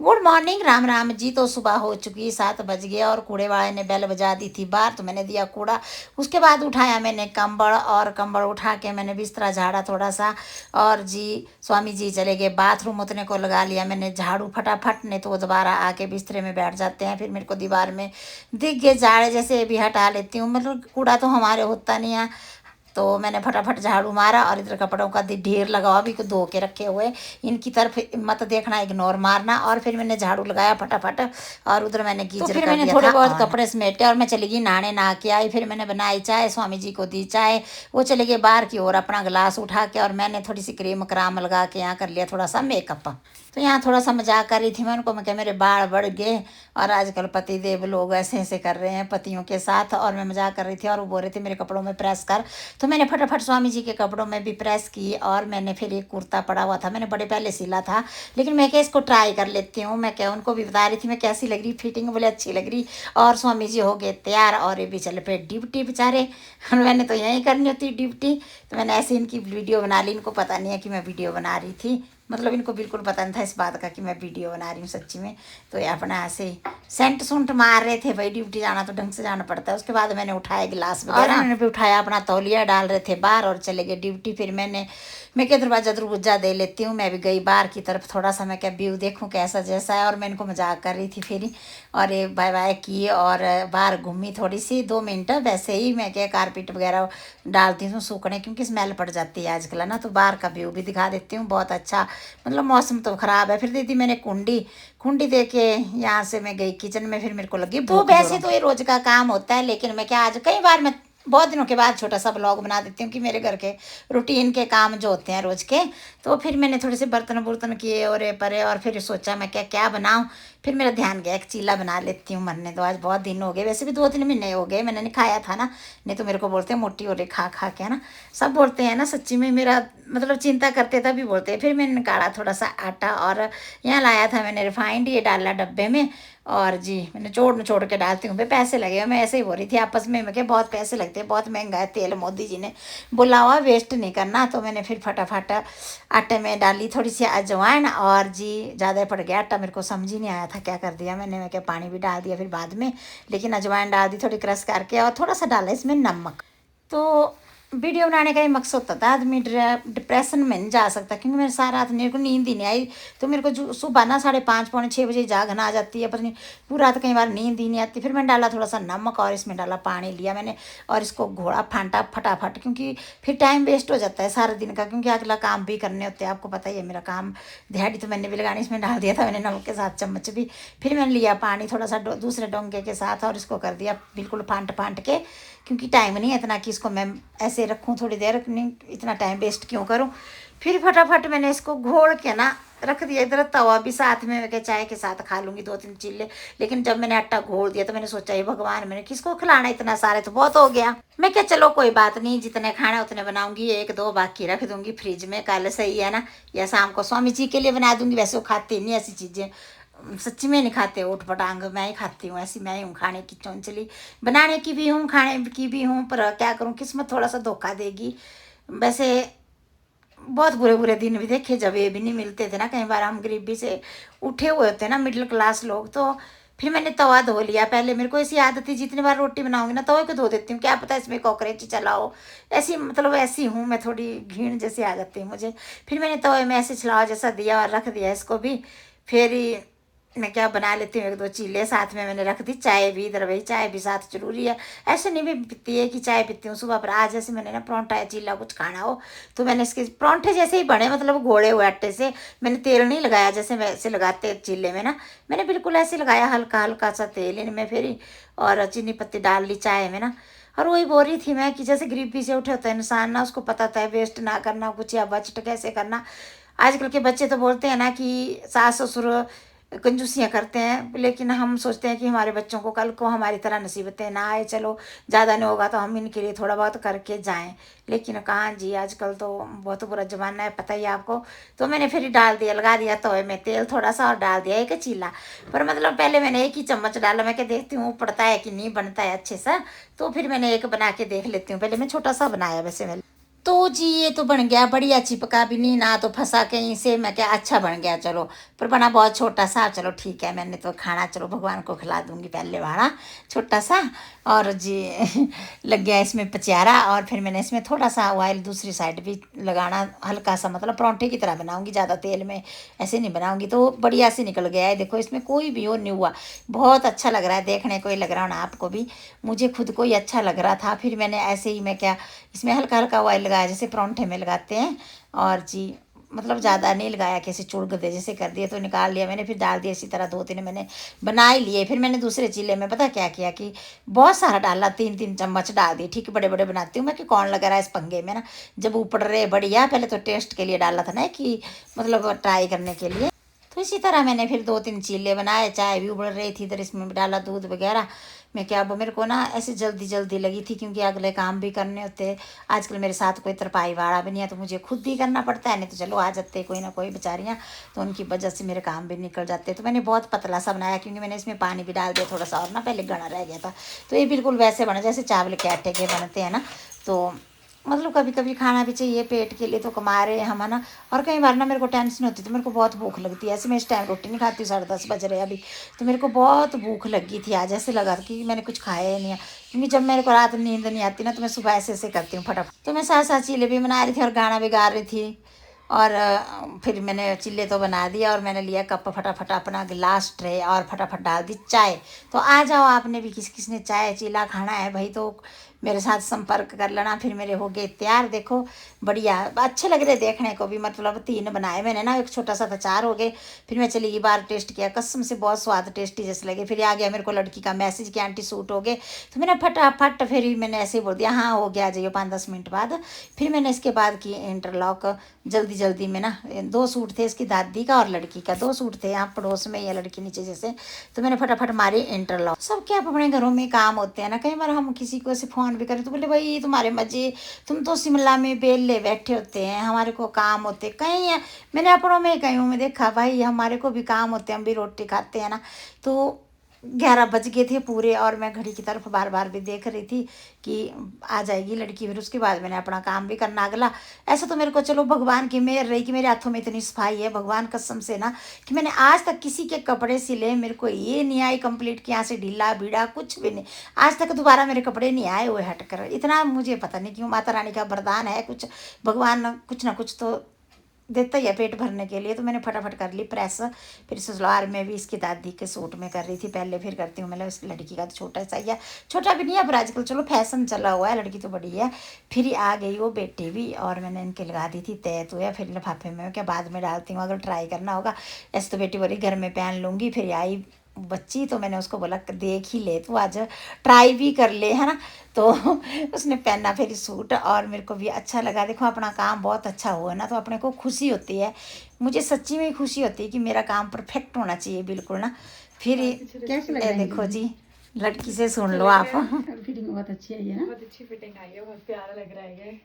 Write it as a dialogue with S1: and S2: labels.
S1: Good morning, Ram Ram ji. तो सुबह हो चुकी, 7 बज गए और कूड़े वाले ने बेल बजा दी थी बाहर, तो मैंने दिया कूड़ा। उसके बाद उठाया मैंने कंबल, और कंबल उठा के मैंने बिस्तरा झाड़ा थोड़ा सा। और जी स्वामी जी चले गए बाथरूम, उतने को लगा लिया मैंने झाड़ू फटाफट, नहीं तो वो दोबारा आके बिस्तरे में बैठ जाते हैं। फिर मेरे को दीवार में दिख गए जाड़े जैसे, भी हटा लेती हूँ, मतलब कूड़ा तो हमारे होता नहीं है। तो मैंने फटाफट झाड़ू मारा, और इधर कपड़ों का ढेर लगा हुआ अभी धो के रखे हुए, इनकी तरफ मत देखना, इग्नोर मारना। और फिर मैंने झाड़ू लगाया फटाफट, और उधर मैंने गीजर तो फिर मैंने थोड़े बहुत कपड़े समेटे और मैं चली गई नहाने। नहा के आई, फिर मैंने बनाई चाय, स्वामी जी को दी चाय। वो चले गए बाहर की ओर अपना गिलास उठा के, और मैंने थोड़ी सी क्रीम क्राम लगा के यहाँ कर लिया थोड़ा सा मेकअप। तो यहाँ थोड़ा सा मजाक कर रही थी मैं उनको, मैं क्या मेरे बाल बढ़ गए, और आजकल पति देव लोग ऐसे ऐसे कर रहे हैं पतियों के साथ। और मैं मजाक कर रही थी, और वो बोल रहे थे मेरे कपड़ों में प्रेस कर। तो मैंने फटाफट स्वामी जी के कपड़ों में भी प्रेस की, और मैंने फिर एक कुर्ता पड़ा हुआ था, मैंने बड़े पहले सिला था, लेकिन मैं क्या इसको ट्राई कर लेती हूँ। मैं क्या उनको भी बता रही थी मैं कैसी लग रही, फिटिंग बोले अच्छी लग रही। और स्वामी जी हो गए तैयार, और ये भी चले पे ड्यूटी बेचारे। मैंने तो यहीं करनी होती ड्यूटी, तो मैंने ऐसे इनकी वीडियो बना ली। इनको पता नहीं है कि मैं वीडियो बना रही थी, मतलब इनको बिल्कुल पता नहीं था इस बात का कि मैं वीडियो बना रही हूँ सच्ची में। तो ये अपना ऐसे सेंट सुंट मार रहे थे, भाई ड्यूटी जाना तो ढंग से जाना पड़ता है। उसके बाद मैंने उठाया गिलास वगैरह, मैंने भी उठाया अपना तौलिया, डाल रहे थे बाहर और चले गए ड्यूटी। फिर मैं क्या दरवाजा दरवाजा दे लेती हूँ, मैं भी गई बाहर की तरफ थोड़ा सा, मैं क्या व्यू देखूँ कैसा जैसा है। और मैं इनको मजाक कर रही थी फिर, और ये बाय बाय की, और बाहर घूमी थोड़ी सी 2 मिनट वैसे ही। मैं क्या कारपेट वगैरह डालती हूँ सूखने, क्योंकि स्मेल पड़ जाती है आजकल है ना। तो बाहर का व्यू भी दिखा देती हूँ, बहुत अच्छा, मतलब मौसम तो ख़राब है। फिर दीदी मैंने कुंडी कुंडी दे के यहाँ से मैं गई किचन में, फिर मेरे को लगी तो वैसे तो ये रोज़ का काम होता है, लेकिन मैं क्या आज कई बार मैं बहुत दिनों के बाद छोटा सा ब्लॉग बना देती हूँ कि मेरे घर के रूटीन के काम जो होते हैं रोज़ के। तो फिर मैंने थोड़े से बर्तन बुर्तन किए और ये परे, और फिर सोचा मैं क्या क्या बनाऊँ। फिर मेरा ध्यान गया एक चीला बना लेती हूँ, मरने तो आज बहुत दिन हो गए, वैसे भी 2-3 महीने हो गए मैंने नहीं खाया था ना। नहीं तो मेरे को बोलते हैं मोटी हो रही खा खा के, है ना। सब बोलते हैं ना, सच्ची में मेरा मतलब चिंता करते तभी बोलते हैं। फिर मैंने निकाला थोड़ा सा आटा, और यहाँ लाया था मैंने रिफाइंड, ये डाला डब्बे में। और जी मैंने छोड़ के डालती हूँ भाई, पैसे लगे। मैं ऐसे ही बोल रही थी आपस में, मैं क्या बहुत पैसे लगते हैं, बहुत महंगा है तेल, मोदी जी ने बोला हुआ वेस्ट नहीं करना। तो मैंने फिर फटाफट आटे में डाली थोड़ी सी अजवाइन, और जी ज़्यादा पड़ गया आटा, मेरे को समझ ही नहीं आया था क्या कर दिया मैंने। मैं क्या पानी भी डाल दिया फिर बाद में, लेकिन अजवाइन डाल दी थोड़ी क्रश करके, और थोड़ा सा डाला इसमें नमक। तो वीडियो बनाने का ही मकसद होता था, आदमी डिप्रेशन में नहीं जा सकता, क्योंकि मेरे सारा रात मेरे को नींद ही नहीं आई। तो मेरे को सुबह ना 5:30 पौने 6 बजे जागन आ जाती है, पता नहीं पूरा रात कई बार नींद ही नहीं आती। फिर मैंने डाला थोड़ा सा नमक, और इसमें डाला पानी लिया मैंने, और इसको घोड़ा फांटा फटाफट, क्योंकि फिर टाइम वेस्ट हो जाता है सारा दिन का, क्योंकि अगला काम भी करने होते हैं, आपको पता ही है मेरा काम। दिहाड़ी तो मैंने भी लगानी, इसमें डाल दिया था मैंने नमक के साथ चम्मच भी। फिर मैंने लिया पानी थोड़ा सा दूसरे डोंगे के साथ, और इसको कर दिया बिल्कुल फांट फांट के, क्योंकि टाइम नहीं है इतना कि इसको मैं ऐसे रखूँ थोड़ी देर, नहीं इतना टाइम वेस्ट क्यों करूँ। फिर फटाफट मैंने इसको घोल के ना रख दिया इधर। तवा भी साथ में, मैं चाय के साथ खा लूँगी 2-3 चिल्ले, लेकिन जब मैंने आटा घोल दिया तो मैंने सोचा ये भगवान, मैंने किसको खिलाना, इतना सारे तो बहुत हो गया। मैं क्या चलो कोई बात नहीं, जितने खाना उतने बनाऊंगी, 1-2 बाकी रख दूंगी फ्रिज में, कल सही है ना, या शाम को स्वामी जी के लिए बना दूंगी। वैसे वो खाते नहीं ऐसी चीज़ें, सच्ची में नहीं खाते, उठ पटांग मैं ही खाती हूँ, ऐसी मैं ही हूँ खाने की चौंचली, बनाने की भी हूँ खाने की भी हूँ। पर क्या करूँ, किस्मत थोड़ा सा धोखा देगी। वैसे बहुत बुरे बुरे दिन भी देखे जब ये भी नहीं मिलते थे ना, कई बार हम गरीबी से उठे हुए होते ना, मिडिल क्लास लोग। तो फिर मैंने तवा धो लिया पहले, मेरे को ऐसी आदत थी जितनी बार रोटी बनाऊंगी ना तवे को धो देती हूँ, क्या पता इसमें कॉकरोच चला हो, ऐसी मतलब ऐसी हूँ मैं, थोड़ी घिन जैसी आ जाती है मुझे। फिर मैंने तवे में ऐसे छिलावा जैसा दिया और रख दिया इसको भी। फिर मैं क्या बना लेती हूँ 1-2 चीले, साथ में मैंने रख दी चाय भी, इधर वही चाय भी साथ जरूरी है। ऐसे नहीं भी पीती है कि चाय पीती हूँ सुबह, पर आज जैसे मैंने ना परोंठा या चीला कुछ खाना हो, तो मैंने इसके परोंठे जैसे ही बने, मतलब घोड़े हुए आटे से, मैंने तेल नहीं लगाया जैसे वैसे लगाते चीले में ना, मैंने बिल्कुल ऐसे लगाया हल्का हल्का सा तेल इनमें फिर, और चीनी पत्ती डाल ली चाय में ना। और वही बोल रही थी मैं कि जैसे गरीबी से उठे होता है इंसान ना, उसको पता था वेस्ट ना करना कुछ, या बचत कैसे करना। आजकल के बच्चे तो बोलते हैं ना कि सास ससुर कंजूसियाँ करते हैं, लेकिन हम सोचते हैं कि हमारे बच्चों को कल को हमारी तरह मुसीबतें ना आए, चलो ज़्यादा नहीं होगा तो हम इनके लिए थोड़ा बहुत करके जाएं। लेकिन कहाँ जी, आजकल तो बहुत बुरा ज़माना है, पता ही है आपको। तो मैंने फिर डाल दिया, लगा दिया तवे में तेल थोड़ा सा, और डाल दिया एक चीला। पर मतलब पहले मैंने एक ही चम्मच डाला, मैं क्या देखती हूँ पड़ता है कि नहीं बनता है अच्छे से। तो फिर मैंने एक बना के देख लेती हूँ, पहले मैं छोटा सा बनाया वैसे। तो जी ये तो बन गया बढ़िया, चिपका भी नहीं ना तो फंसा कहीं से। मैं क्या अच्छा बन गया चलो, पर बना बहुत छोटा सा। चलो ठीक है, मैंने तो खाना चलो भगवान को खिला दूंगी पहले वाला छोटा सा। और जी लग गया इसमें पचारा। और फिर मैंने इसमें थोड़ा सा ऑयल दूसरी साइड भी लगाना हल्का सा, मतलब परांठे की तरह बनाऊंगी, ज़्यादा तेल में ऐसे नहीं बनाऊंगी। तो बढ़िया से निकल गया है, देखो इसमें कोई भी वो नहीं हुआ। बहुत अच्छा लग रहा है, देखने को ही लग रहा होना आपको भी, मुझे खुद को ही अच्छा लग रहा था। फिर मैंने ऐसे ही मैं क्या इसमें हल्का हल्का ऑयल लगाया जैसे परांठे में लगाते हैं। और जी मतलब ज़्यादा नहीं लगाया कि ऐसे चुड़ दे जैसे कर दिए, तो निकाल लिया मैंने। फिर डाल दिया इसी तरह, दो तीन मैंने बना ही लिए। फिर मैंने दूसरे चीले में पता क्या किया कि बहुत सारा डाला, तीन तीन चम्मच डाल दिए। ठीक बड़े बड़े बनाती हूँ मैं कि कौन लगा रहा है इस पंगे में ना, जब ऊपर रहे बढ़िया। पहले तो टेस्ट के लिए डाला था ना कि मतलब ट्राई करने के लिए। तो इसी तरह मैंने फिर दो तीन चीले बनाए, चाय भी उबल रही थी इधर, इसमें भी डाला दूध वगैरह। मैं क्या अब मेरे को ना ऐसे जल्दी जल्दी लगी थी, क्योंकि अगले काम भी करने होते हैं। आजकल मेरे साथ कोई तरपाई वाला भी नहीं है, तो मुझे खुद ही करना पड़ता है। नहीं तो चलो आ जाते कोई ना कोई बेचारियाँ, तो उनकी वजह से मेरे काम भी निकल जाते। तो मैंने बहुत पतला सा बनाया, क्योंकि मैंने इसमें पानी भी डाल दिया थोड़ा सा, और ना पहले गना रह गया था। तो ये बिल्कुल वैसे बना जैसे चावल के आटे के बनते हैं ना। तो मतलब कभी कभी खाना भी चाहिए, पेट के लिए तो कमा रहे हैं हम, है ना। और कई बार ना मेरे को टेंशन होती है, तो मेरे को बहुत भूख लगती है। ऐसे मैं इस टाइम रोटी नहीं खाती, 10:30 बज रहे हैं अभी। तो मेरे को बहुत भूख लगी थी आज, ऐसे लगा कि मैंने कुछ खाया ही नहीं है। क्योंकि जब मेरे को रात में नींद नहीं आती ना, तो मैं सुबह ऐसे ऐसे करती हूँ फटाफट। तो मैं साथ साथ चीले भी बना रही थी और गाना भी गा रही थी। और फिर मैंने चिल्ले तो बना दिया, और मैंने लिया कप फटाफट अपना गिलास ट्रे, और फटाफट डाल दी चाय। तो आ जाओ आपने भी, किस किसने चाय चीला खाना है भाई, तो मेरे साथ संपर्क कर लेना। फिर मेरे हो गए तैयार, देखो बढ़िया अच्छे लग रहे देखने को भी। मतलब तीन बनाए मैंने ना, एक छोटा सा था, चार हो गए। फिर मैं चली गई बाहर, टेस्ट किया, कसम से बहुत स्वाद टेस्टी जैसे लगे। फिर आ गया मेरे को लड़की का मैसेज कि आंटी सूट हो गए। तो मैंने फटाफट फिर मैंने ऐसे ही बोल दिया हाँ हो गया, आ जाइए 5-10 मिनट बाद। फिर मैंने इसके बाद की इंटरलॉक जल्दी जल्दी में ना। दो सूट थे इसकी दादी का और लड़की का, दो सूट थे यहाँ पड़ोस में, या लड़की नीचे जैसे। तो मैंने फटाफट मारी इंटरलॉक। सब क्या अपने घरों में काम होते हैं ना, कई बार हम किसी को ऐसे फ़ोन भी करें तो बोले भाई तुम्हारे मजे, तुम तो शिमला में बेले बैठे होते हैं, हमारे को काम होते कहीं है। मैंने अपनों में कहीं में देखा भाई, हमारे को भी काम होते हैं, हम भी रोटी खाते हैं ना। तो 11 बज गए थे पूरे, और मैं घड़ी की तरफ बार बार भी देख रही थी कि आ जाएगी लड़की। फिर उसके बाद मैंने अपना काम भी करना अगला। ऐसा तो मेरे को चलो भगवान की मेहर रही कि मेरे हाथों में इतनी सफाई है, भगवान कसम से ना, कि मैंने आज तक किसी के कपड़े सिले, मेरे को ये नहीं आई कंप्लीट कि यहाँ से ढीला बीड़ा कुछ भी नहीं। आज तक दोबारा मेरे कपड़े नहीं आए हुए हट कर। इतना मुझे पता नहीं क्यों, माता रानी का वरदान है कुछ, भगवान कुछ ना कुछ तो देता ही है पेट भरने के लिए। तो मैंने फटाफट कर ली प्रेस। फिर सलवार में भी इसकी दादी के सूट में कर रही थी पहले, फिर करती हूँ मतलब इस लड़की का तो छोटा सा ही है, छोटा भी नहीं है पर आजकल चलो फैशन चला हुआ है, लड़की तो बड़ी है। फिर आ गई वो बेटी भी, और मैंने इनके लगा दी थी तय तो है। फिर लिफाफे में क्या बाद में डालती हूँ, अगर ट्राई करना होगा। ऐसे तो बेटी बोली घर में पहन लूँगी। फिर आई बच्ची, तो मैंने उसको बोला देख ही ले तू, आज ट्राई भी कर ले, है ना। तो उसने पहना फिर सूट, और मेरे को भी अच्छा लगा। देखो अपना काम बहुत अच्छा हुआ ना, तो अपने को खुशी होती है। मुझे सच्ची में खुशी होती है कि मेरा काम परफेक्ट होना चाहिए बिल्कुल ना। फिर
S2: कैसे लग रहा है
S1: देखो जी, लड़की से सुन लो आप।
S2: फिटिंग बहुत अच्छी आई है ना, बहुत अच्छी फिटिंग आई है, बहुत प्यारा लग रहा है ये।